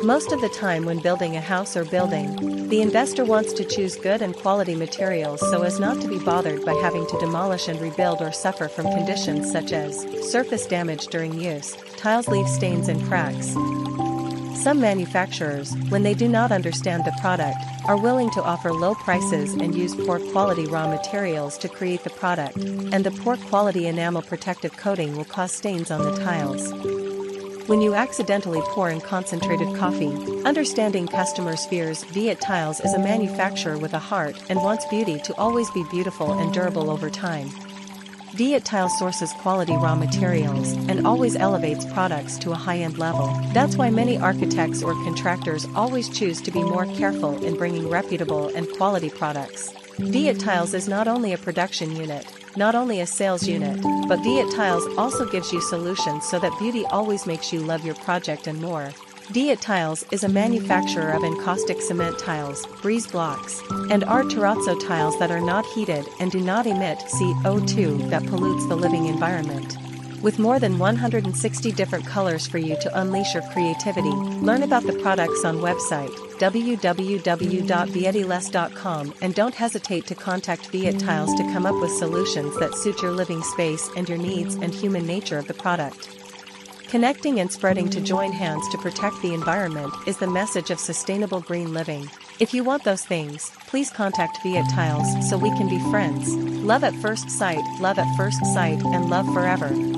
Most of the time when building a house or building, the investor wants to choose good and quality materials so as not to be bothered by having to demolish and rebuild or suffer from conditions such as surface damage during use, tiles leave stains and cracks. Some manufacturers, when they do not understand the product, are willing to offer low prices and use poor quality raw materials to create the product, and the poor quality enamel protective coating will cause stains on the tiles. When you accidentally pour in concentrated coffee, understanding customers' fears. Viet Tiles is a manufacturer with a heart and wants beauty to always be beautiful and durable over time. Viet Tiles sources quality raw materials and always elevates products to a high-end level. That's why many architects or contractors always choose to be more careful in bringing reputable and quality products. Viet Tiles is not only a production unit, not only a sales unit, but Viet Tiles also gives you solutions so that beauty always makes you love your project and more. Viet Tiles is a manufacturer of encaustic cement tiles, breeze blocks, and terrazzo tiles that are not heated and do not emit CO2 that pollutes the living environment. With more than 160 different colors for you to unleash your creativity, learn about the products on website www.vietiles.com and don't hesitate to contact Viet Tiles to come up with solutions that suit your living space and your needs and human nature of the product. Connecting and spreading to join hands to protect the environment is the message of sustainable green living. If you want those things, please contact Viet Tiles so we can be friends. Love at first sight, and love forever.